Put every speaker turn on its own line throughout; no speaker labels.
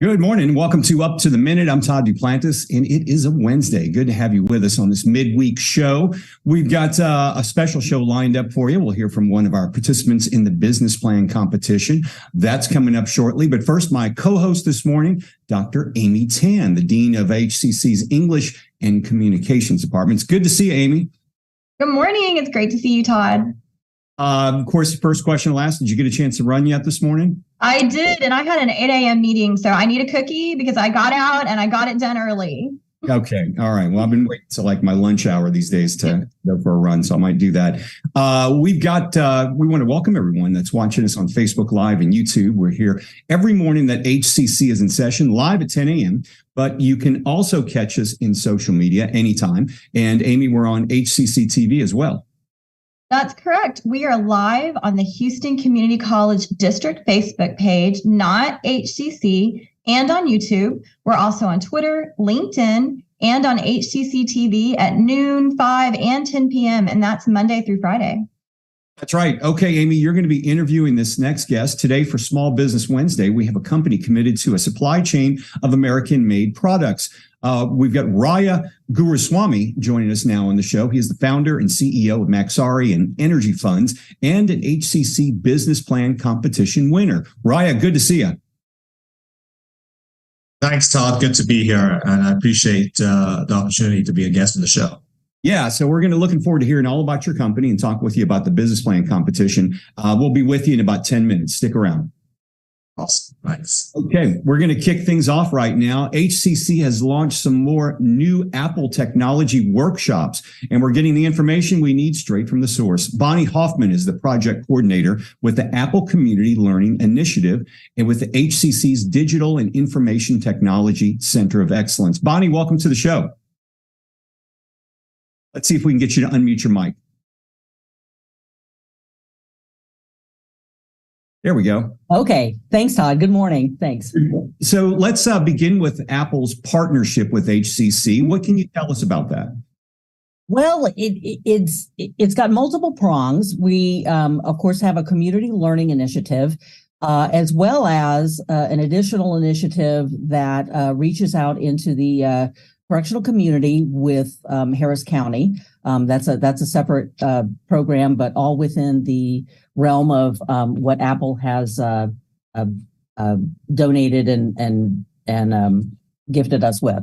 Good morning. Welcome to Up to the Minute. I'm Todd Duplantis, and it is a Wednesday. Good to have you with us on this midweek show. We've got a special show lined up for you. We'll hear from one of our participants in the business plan competition. That's coming up shortly. But first, my co-host this morning, Dr. Amy Tan, the Dean of HCC's English and Communications Department. It's good to see you, Amy.
Good morning. It's great to see you, Todd.
Of course, first question I'll ask, did you get a chance to run yet this morning?
I did, and I had an 8 a.m. meeting, so I need a cookie because I got out and I got it done early.
Okay. All right. Well, I've been waiting till like my lunch hour these days to go for a run, so I might do that. We want to welcome everyone that's watching us on Facebook Live and YouTube. We're here every morning that HCC is in session, live at 10 a.m., but you can also catch us in social media anytime. And Amy, we're on HCCTV as well.
That's correct. We are live on the Houston Community College District Facebook page, not HCC, and on YouTube. We're also on Twitter, LinkedIn, and on HCCTV at noon, 5, and 10 p.m., and that's Monday through Friday.
That's right. Okay, Amy, you're going to be interviewing this next guest. Today for Small Business Wednesday, we have a company committed to a supply chain of American-made products. We've got Raya Guruswamy joining us now on the show. He is the founder and CEO of Maxari and Energy Fundz and an HCC business plan competition winner. Raya, good to see you.
Thanks, Todd. Good to be here. And I appreciate the opportunity to be a guest on the show.
Yeah, so we're looking forward to hearing all about your company and talk with you about the business plan competition. We'll be with you in about 10 minutes. Stick around.
Awesome. Thanks.
Okay, we're going to kick things off right now. HCC has launched some more new Apple technology workshops, and we're getting the information we need straight from the source. Bonnie Hoffman is the project coordinator with the Apple Community Learning Initiative and with the HCC's Digital and Information Technology Center of Excellence. Bonnie, welcome to the show. Let's see if we can get you to unmute your mic. There we go.
Okay. Thanks, Todd. Good morning. Thanks.
So let's begin with Apple's partnership with HCC. What can you tell us about that?
Well, it's got multiple prongs. We, of course, have a community learning initiative, as well as an additional initiative that reaches out into the correctional community with Harris County. That's a separate program, but all within the realm of what Apple has donated and gifted us with.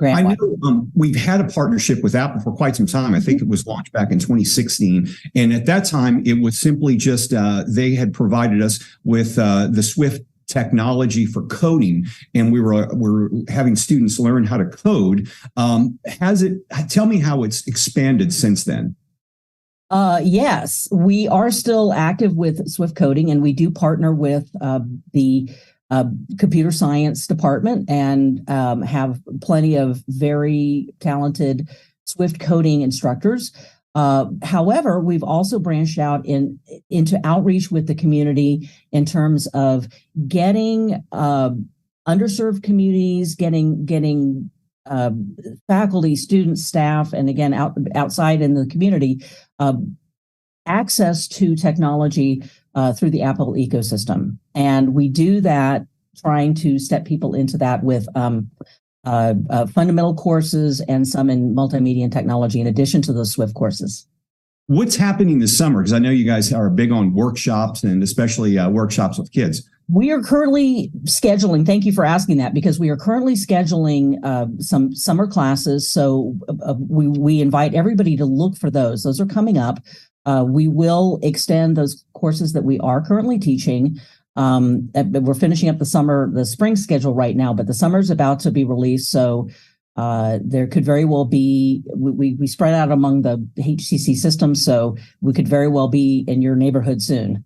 I know we've had a partnership with Apple for quite some time. I think it was launched back in 2016. And at that time, it was simply just they had provided us with the Swift technology for coding, and we're having students learn how to code. Tell me how it's expanded since then.
Yes, we are still active with Swift coding, and we do partner with the computer science department and have plenty of very talented Swift coding instructors. However, we've also branched out into outreach with the community in terms of getting underserved communities, getting faculty, students, staff, and again, outside in the community, access to technology through the Apple ecosystem. And we do that trying to step people into that with fundamental courses and some in multimedia and technology in addition to those Swift courses.
What's happening this summer? Because I know you guys are big on workshops and especially workshops with kids.
We are currently scheduling, thank you for asking that, because we are currently scheduling some summer classes. So we invite everybody to look for those. Those are coming up. We will extend those courses that we are currently teaching. We're finishing up the spring schedule right now, but the summer is about to be released. So there could very well be, we spread out among the HCC system, so we could very well be in your neighborhood soon.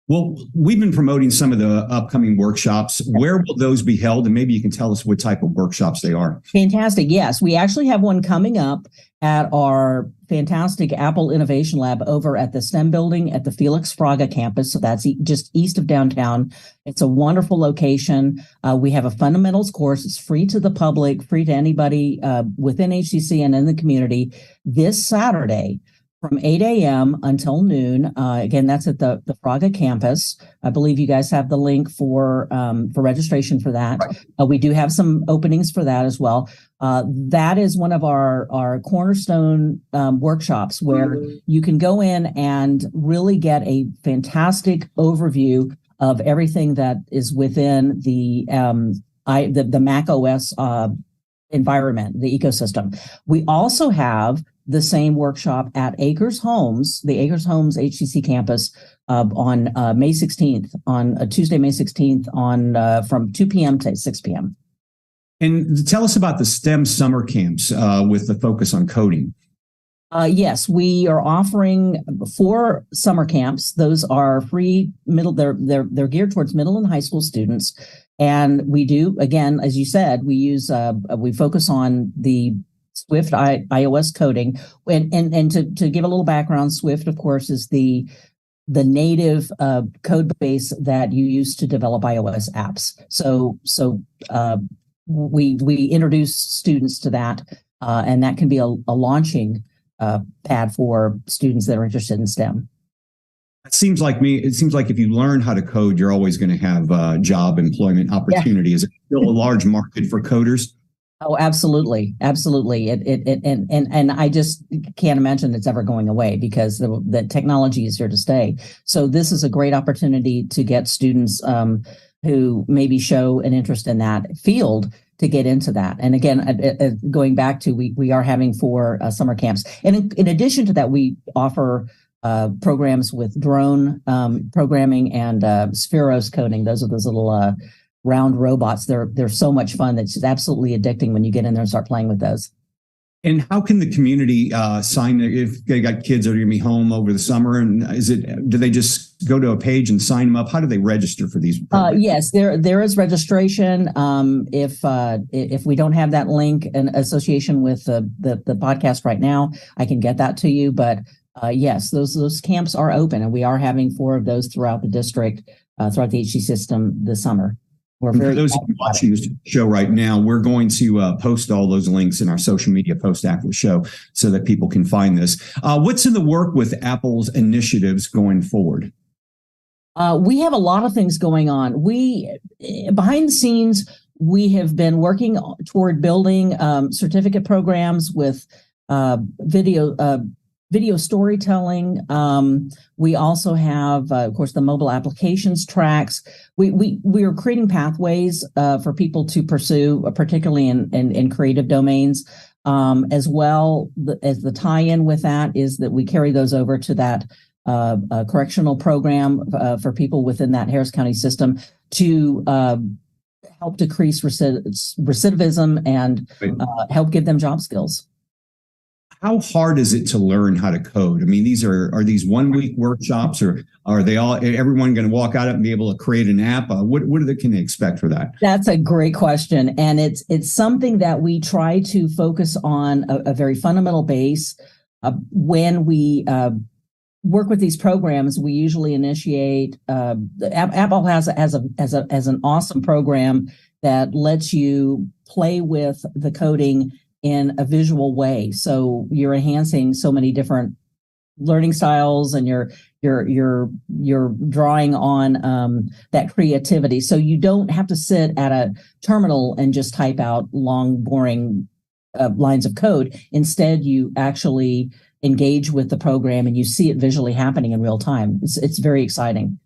Well, we've been promoting some of the upcoming workshops. Where will those be held? And maybe you can tell us what type of workshops they are.
Fantastic. Yes, we actually have one coming up at our fantastic Apple Innovation Lab over at the STEM building at the Felix Fraga campus. So that's just east of downtown. It's a wonderful location. We have a fundamentals course. It's free to the public, free to anybody within HCC and in the community this Saturday from 8 a.m. until noon. Again, that's at the Fraga campus. I believe you guys have the link for registration for that. Right. We do have some openings for that as well. That is one of our cornerstone workshops where you can go in and really get a fantastic overview of everything that is within the Mac OS environment, the ecosystem. We also have the same workshop at Acres Homes, the Acres Homes HCC campus on May 16th, on Tuesday, May 16th, on from 2 p.m. to 6 p.m.
And tell us about the STEM summer camps with the focus on coding.
Yes, we are offering 4 summer camps. Those are free they're geared towards middle and high school students. And we do, again, as you said, we focus on the Swift iOS coding. And to give a little background, Swift, of course, is the native code base that you use to develop iOS apps. So we introduce students to that, and that can be a launching pad for students that are interested in STEM.
It seems like if you learn how to code, you're always going to have job employment opportunity. Yeah. Is it still a large market for coders?
Oh, absolutely. Absolutely. And I just can't imagine it's ever going away because the technology is here to stay. So this is a great opportunity to get students who maybe show an interest in that field to get into that. And again, going back to, we are having 4 summer camps. And in addition to that, we offer programs with drone programming and Spheros coding. Those are those little round robots. They're so much fun. That's just absolutely addicting when you get in there and start playing with those.
And how can the community sign if they got kids that are going to be home over the summer? And do they just go to a page and sign them up? How do they register for these programs?
Yes, there is registration. If we don't have that link in association with the podcast right now, I can get that to you. But yes, those camps are open, and we are having 4 of those throughout the district, throughout the HC system this summer.
For those of you watching this show right now, we're going to post all those links in our social media post after the show so that people can find this. What's in the work with Apple's initiatives going forward?
We have a lot of things going on. Behind the scenes, we have been working toward building certificate programs with video storytelling. We also have, of course, the mobile applications tracks. We are creating pathways for people to pursue, particularly in creative domains, as well as the tie-in with that is that we carry those over to that correctional program for people within that Harris County system to help decrease recidivism and help give them job skills.
How hard is it to learn how to code? I mean, are these 1-week workshops, or are everyone going to walk out and be able to create an app? What can they expect for that?
That's a great question. And it's something that we try to focus on a very fundamental base. When we work with these programs, we usually initiate, Apple has an awesome program that lets you play with the coding in a visual way. So you're enhancing so many different learning styles, and you're drawing on that creativity. So you don't have to sit at a terminal and just type out long, boring lines of code. Instead, you actually engage with the program and you see it visually happening in real time. It's very exciting.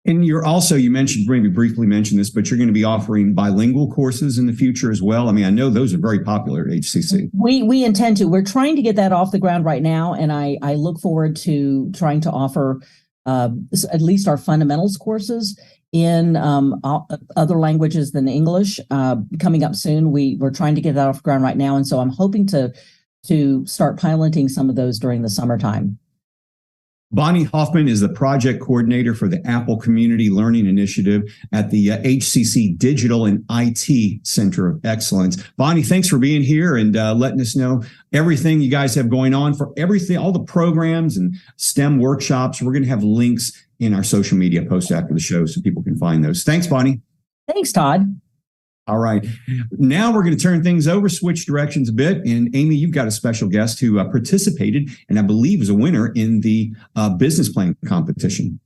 And you maybe briefly mentioned this, but you're going to be offering bilingual courses in the future as well. I mean, I know those are very popular at HCC.
We intend to. We're trying to get that off the ground right now, and I look forward to trying to offer at least our fundamentals courses in other languages than English coming up soon. We're trying to get that off the ground right now, and so I'm hoping to start piloting some of those during the summertime.
Bonnie Hoffman is the project coordinator for the Apple Community Learning Initiative at the HCC Digital and IT Center of Excellence. Bonnie, thanks for being here and letting us know everything you guys have going on for everything, all the programs and STEM workshops. We're going to have links in our social media post after the show so people can find those. Thanks, Bonnie.
Thanks, Todd.
All right. Now we're going to turn things over, switch directions a bit. And Amy, you've got a special guest who participated and I believe was a winner in the business plan competition.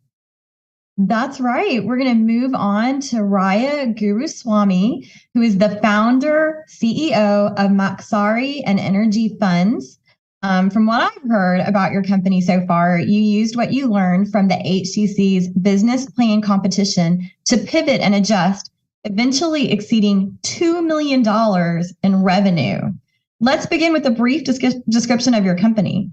That's right. We're going to move on to Raya Guruswamy, who is the founder, CEO of Maxari and Energy Fundz. From what I've heard about your company so far, you used what you learned from the HCC's business plan competition to pivot and adjust, eventually exceeding $2 million in revenue. Let's begin with a brief description of your company.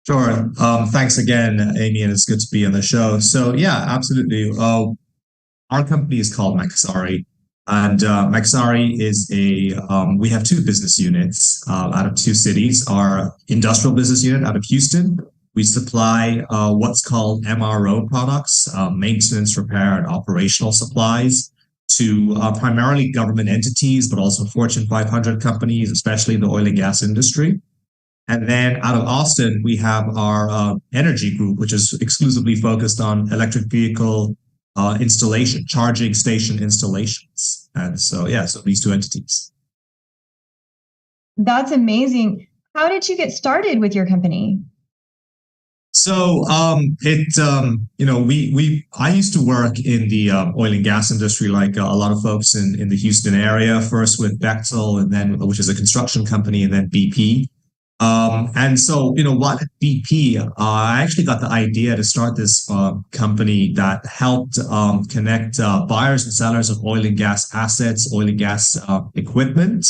Sure. Thanks again, Amy, and it's good to be on the show. So yeah, absolutely. Our company is called Maxari, and Maxari is we have two business units out of two cities. Our industrial business unit out of Houston, we supply what's called MRO products, maintenance, repair, and operational supplies to primarily government entities, but also Fortune 500 companies, especially in the oil and gas industry. And then out of Austin, we have our energy group, which is exclusively focused on electric vehicle installation, charging station installations. And so, yeah, so these two entities.
That's amazing. How did you get started with your company?
So, I used to work in the oil and gas industry, like a lot of folks in the Houston area, first with Bechtel, and then, which is a construction company, and then BP. And so, what at BP, I actually got the idea to start this company that helped connect buyers and sellers of oil and gas assets, oil and gas equipment.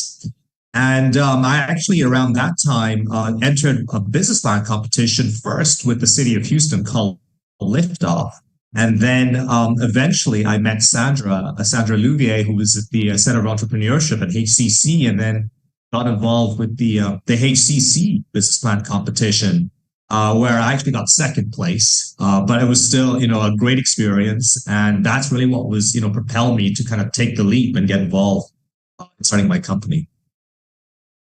And I actually, around that time, entered a business plan competition first with the city of Houston called Liftoff. And then eventually I met Sandra Louvier, who was at the Center of Entrepreneurship at HCC, and then got involved with the HCC business plan competition, where I actually got second place. But it was still, a great experience. And that's really what was, propelled me to kind of take the leap and get involved in starting my company.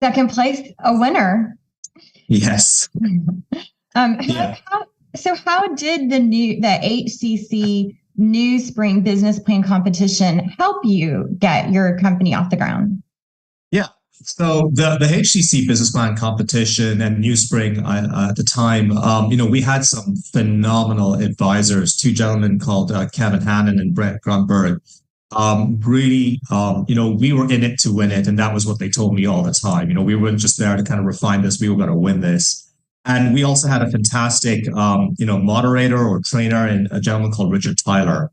Second place, a winner.
Yes.
How did the HCC New Spring Business Plan competition help you get your company off the ground?
Yeah. So the HCC Business Plan competition and New Spring at the time, we had some phenomenal advisors, two gentlemen called Kevin Hannon and Brett Grunberg. We were in it to win it. And that was what they told me all the time. We weren't just there to kind of refine this. We were going to win this. And we also had a fantastic, moderator or trainer, and a gentleman called Richard Tyler.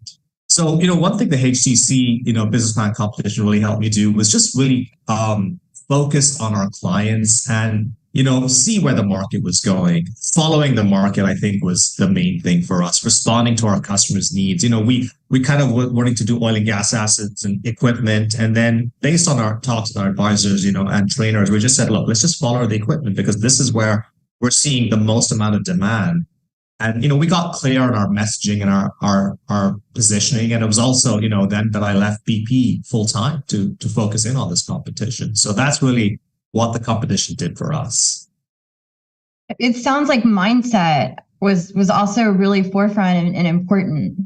So, one thing the HCC, business plan competition really helped me do was just really focus on our clients and, see where the market was going. Following the market, I think, was the main thing for us, responding to our customers' needs. We kind of were wanting to do oil and gas assets and equipment. And then based on our talks with our advisors, and trainers, we just said, look, let's just follow the equipment, because this is where we're seeing the most amount of demand. And, we got clear on our messaging and our positioning. And it was also, then that I left BP full time to focus in on this competition. So that's really what the competition did for us.
It sounds like mindset was also really forefront and important.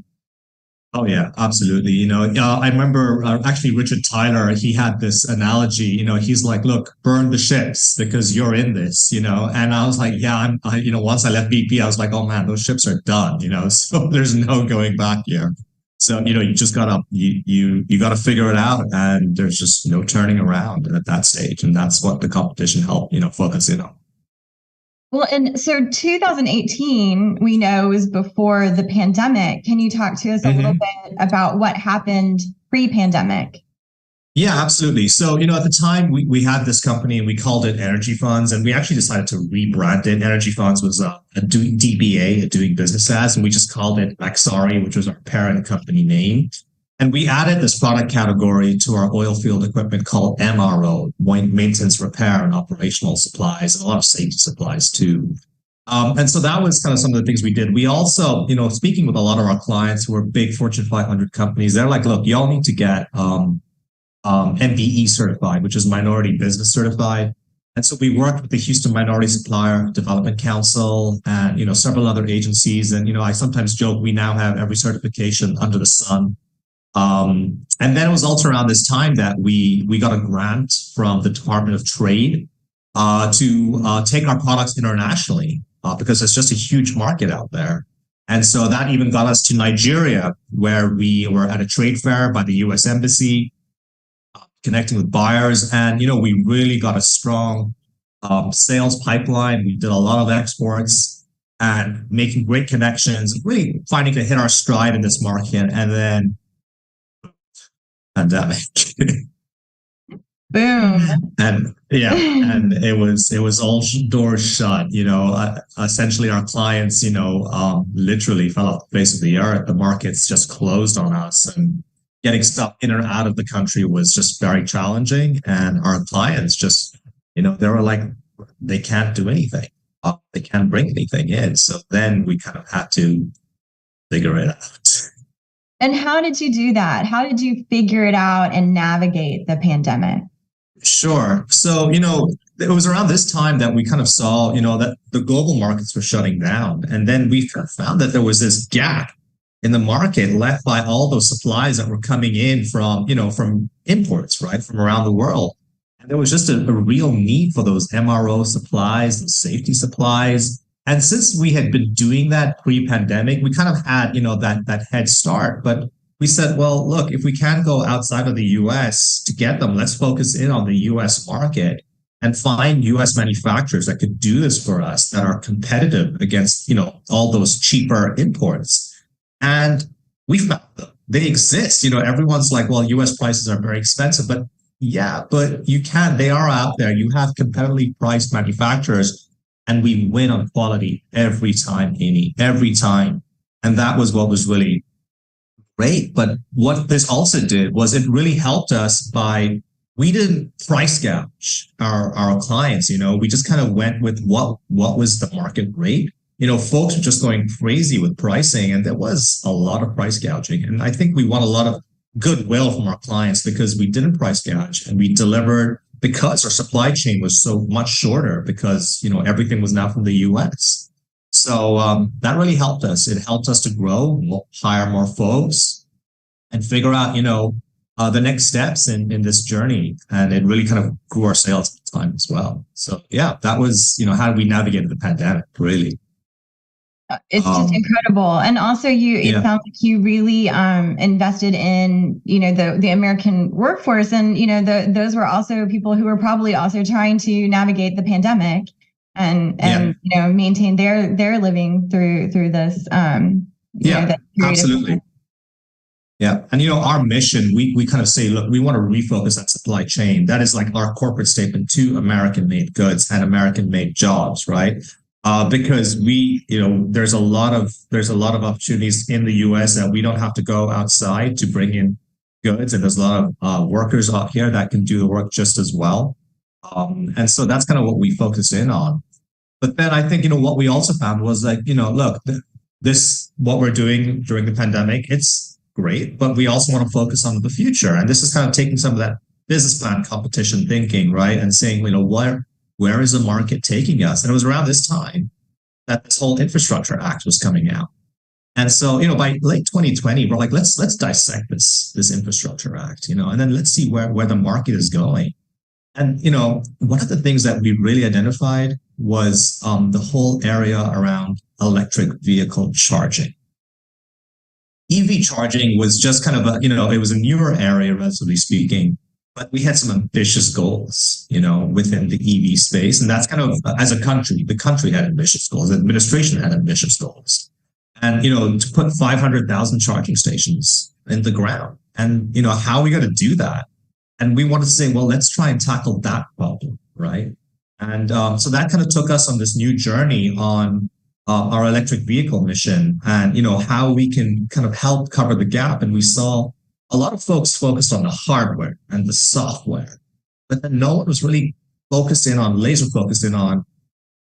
Oh, yeah, absolutely. I remember actually Richard Tyler, he had this analogy, he's like, look, burn the ships because you're in this, and I was like, yeah, once I left BP, I was like, oh man, those ships are done, so there's no going back here. So, you just gotta, you gotta figure it out, and there's just no turning around at that stage. And that's what the competition helped, focus in on.
Well, and so 2018, we know, is before the pandemic. Can you talk to us a little bit about what happened pre-pandemic?
Yeah, absolutely. So, at the time we had this company and we called it Energy Fundz, and we actually decided to rebrand it. Energy Fundz was a DBA, a doing business as, and we just called it Maxari, which was our parent company name. And we added this product category to our oil field equipment called MRO, maintenance, repair, and operational supplies, and a lot of safety supplies too. And so that was kind of some of the things we did. We also, speaking with a lot of our clients who are big Fortune 500 companies, they're like, look, y'all need to get MBE certified, which is Minority Business Certified. And so we worked with the Houston Minority Supplier Development Council and, several other agencies. And, I sometimes joke we now have every certification under the sun. And then it was also around this time that we got a grant from the Department of Trade to take our products internationally because it's just a huge market out there. And so that even got us to Nigeria, where we were at a trade fair by the US Embassy, connecting with buyers. And, we really got a strong sales pipeline. We did a lot of exports and making great connections, really finding to hit our stride in this market. And then pandemic.
Boom.
And it was all doors shut, essentially our clients, literally fell off the face of the earth. The markets just closed on us, and getting stuff in or out of the country was just very challenging. And our clients just, they were like, they can't do anything. They can't bring anything in. So then we kind of had to figure it out.
And how did you do that? How did you figure it out and navigate the pandemic?
Sure. So, it was around this time that we kind of saw, that the global markets were shutting down. And then we found that there was this gap in the market left by all those supplies that were coming in from imports, right, from around the world. And there was just a real need for those MRO supplies, those safety supplies. And since we had been doing that pre-pandemic, we kind of had, that head start. But we said, well, look, if we can't go outside of the US to get them, let's focus in on the US market and find US manufacturers that could do this for us, that are competitive against, all those cheaper imports. And we found them. They exist. Everyone's like, well, US prices are very expensive, but they are out there. You have competitively priced manufacturers, and we win on quality every time, Amy, every time. And that was what was really great. But what this also did was it really helped us we didn't price gouge our clients. We just kind of went with what was the market rate. Folks were just going crazy with pricing, and there was a lot of price gouging. And I think we won a lot of goodwill from our clients because we didn't price gouge, and we delivered because our supply chain was so much shorter because, everything was now from the US. So that really helped us. It helped us to grow, hire more folks, and figure out, the next steps in this journey. And it really kind of grew our sales at the time as well. So yeah, that was, how we navigated the pandemic, really.
It's just incredible. And also it sounds like you really invested in, the American workforce. And, those were also people who were probably also trying to navigate the pandemic and maintain their living through this.
Absolutely. Yeah. And, our mission, we kind of say, look, we want to refocus that supply chain. That is like our corporate statement to American made goods and American made jobs, right? Because there's a lot of opportunities in the US that we don't have to go outside to bring in goods. And there's a lot of workers out here that can do the work just as well. And so that's kind of what we focus in on. But then I think, what we also found was like, look, what we're doing during the pandemic, it's great, but we also want to focus on the future. And this is kind of taking some of that business plan competition thinking, right? And saying, where is the market taking us? And it was around this time that this whole Infrastructure Act was coming out. And so, by late 2020, we're like, let's dissect this Infrastructure Act, and then let's see where the market is going. And, one of the things that we really identified was the whole area around electric vehicle charging. EV charging was just kind of it was a newer area, relatively speaking. But we had some ambitious goals, within the EV space. And that's kind of, as a country, the country had ambitious goals. The administration had ambitious goals. And, to put 500,000 charging stations in the ground. And, how are we going to do that? And we wanted to say, well, let's try and tackle that problem, right? And so that kind of took us on this new journey on our electric vehicle mission and, how we can kind of help cover the gap. And we saw a lot of folks focused on the hardware and the software, but then no one was really laser focused in on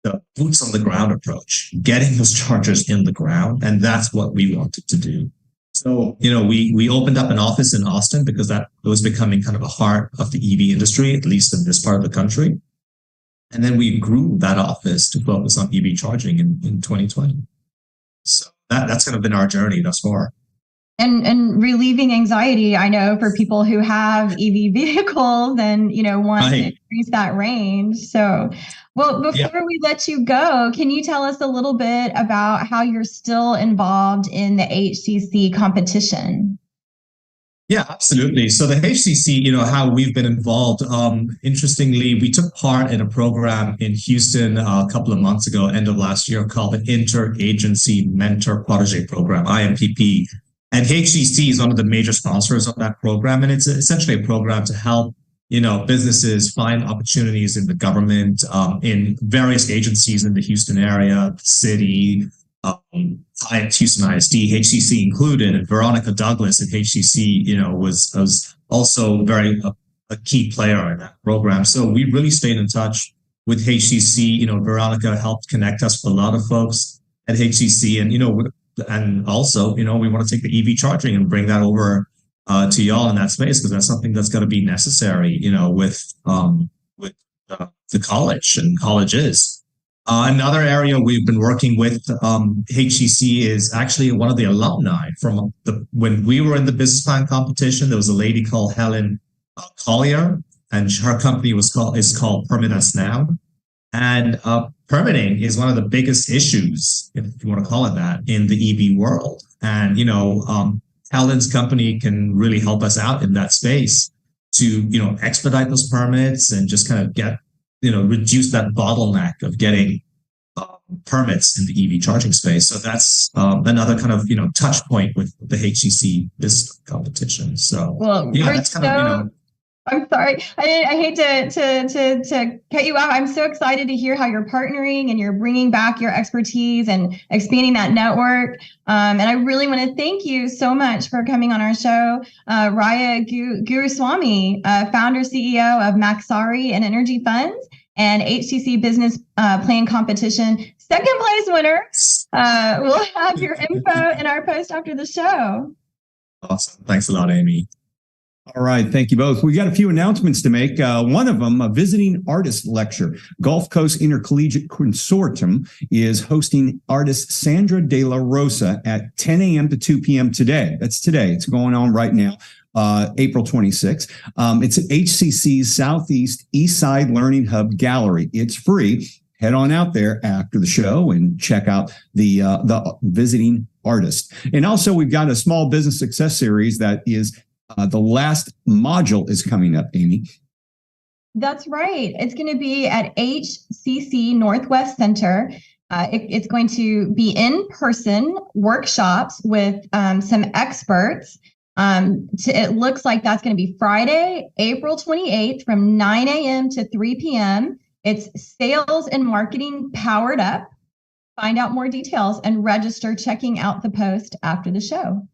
the boots on the ground approach, getting those chargers in the ground. And that's what we wanted to do. So, we opened up an office in Austin because that was becoming kind of a heart of the EV industry, at least in this part of the country. And then we grew that office to focus on EV charging in 2020. So that's kind of been our journey thus far.
And relieving anxiety, I know, for people who have EV vehicles and, want to increase that range. So, well, before we let you go, can you tell us a little bit about how you're still involved in the HCC competition?
Yeah, absolutely. So the HCC, how we've been involved. Interestingly, we took part in a program in Houston a couple of months ago, end of last year, called the Interagency Mentor Protege Program, IMPP. And HCC is one of the major sponsors of that program. And it's essentially a program to help, businesses find opportunities in the government, in various agencies in the Houston area, city, Houston ISD, HCC included. And Veronica Douglas at HCC, was also a key player in that program. So we really stayed in touch with HCC. Veronica helped connect us with a lot of folks at HCC. And also, we want to take the EV charging and bring that over to y'all in that space, because that's something that's going to be necessary, with the college and colleges. Another area we've been working with HCC is actually one of the alumni from when we were in the business plan competition. There was a lady called Helen Collier, and her company is called Permit Us Now. And permitting is one of the biggest issues, if you want to call it that, in the EV world. And, Helen's company can really help us out in that space to, expedite those permits and just kind of get, reduce that bottleneck of getting permits in the EV charging space. So that's another kind of, touch point with the HCC business competition. So, that's kind of,
I'm sorry. I hate to cut you off. I'm so excited to hear how you're partnering and you're bringing back your expertise and expanding that network. And I really want to thank you so much for coming on our show. Raya Guruswamy, founder, CEO of Maxari and Energy Fundz and HCC Business Plan Competition second place winner. We'll have your info in our post after the show.
Awesome. Thanks a lot, Amy.
All right. Thank you both. We got a few announcements to make. One of them, a visiting artist lecture. Gulf Coast Intercollegiate Consortium is hosting artist Sandra De La Rosa at 10 a.m. to 2 p.m. today. That's today. It's going on right now, April 26th. It's at HCC's Southeast East Side Learning Hub Gallery. It's free. Head on out there after the show and check out the visiting artist. And also, we've got a small business success series that is the last module is coming up, Amy.
That's right. It's going to be at HCC Northwest Center. It's going to be in-person workshops with some experts. It looks like that's going to be Friday, April 28th from 9 a.m. to 3 p.m. It's Sales and Marketing Powered Up. Find out more details and register checking out the post after the show.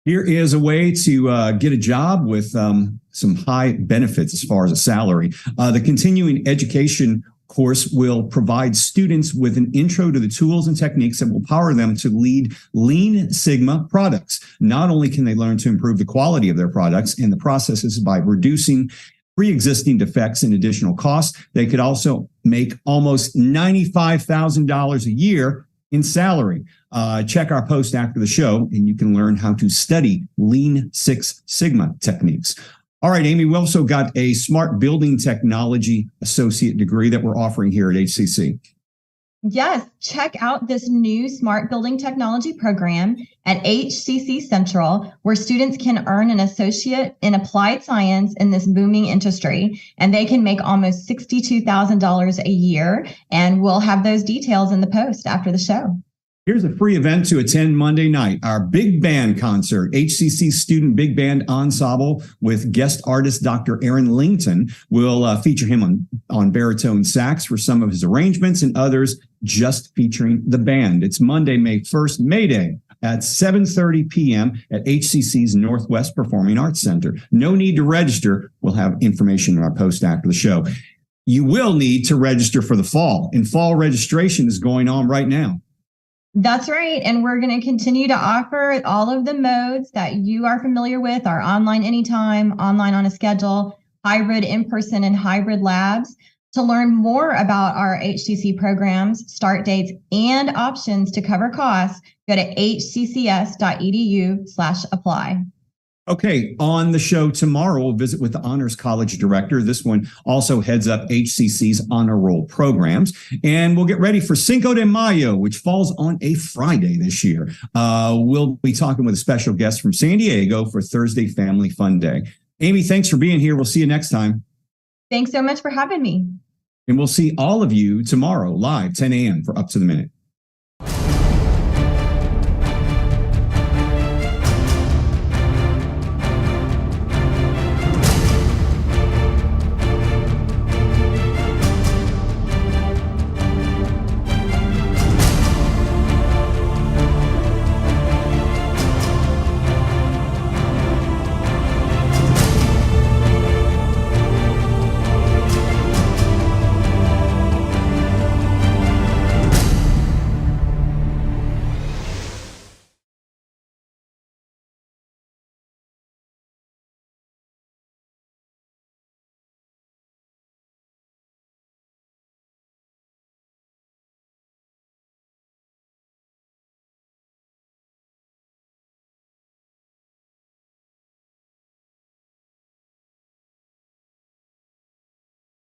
Here is a way to get a job with some high benefits as far as a salary. The continuing education course will provide students with an intro to the tools and techniques that will power them to lead Lean Sigma products. Not only can they learn to improve the quality of their products and the processes by reducing pre-existing defects and additional costs, they could also make almost $95,000 a year in salary. Check our post after the show and you can learn how to study Lean Six Sigma techniques. All right, Amy, we also got a Smart Building Technology Associate degree that we're offering here at HCC.
Yes, check out this new Smart Building Technology program at HCC Central, where students can earn an associate in applied science in this booming industry, and they can make almost $62,000 a year. And we'll have those details in the post after the show.
Here's a free event to attend Monday night, our big band concert. HCC Student Big Band Ensemble with guest artist Dr. Aaron Langton will feature him on baritone sax for some of his arrangements and others just featuring the band. It's Monday, May 1st, May Day at 7:30 p.m. at HCC's Northwest Performing Arts Center. No need to register. We'll have information in our post after the show. You will need to register for the fall, and fall registration is going on right now.
That's right. And we're going to continue to offer all of the modes that you are familiar with, our online anytime, online on a schedule, hybrid in-person and hybrid labs. To learn more about our HCC programs, start dates, and options to cover costs, go to hccs.edu/apply.
Okay, on the show tomorrow, we'll visit with the Honors College Director. This one also heads up HCC's honor roll programs. And we'll get ready for Cinco de Mayo, which falls on a Friday this year. We'll be talking with a special guest from San Diego for Thursday Family Fun Day. Amy, thanks for being here. We'll see you next time.
Thanks so much for having me.
And we'll see all of you tomorrow live, 10 a.m. for Up to the Minute.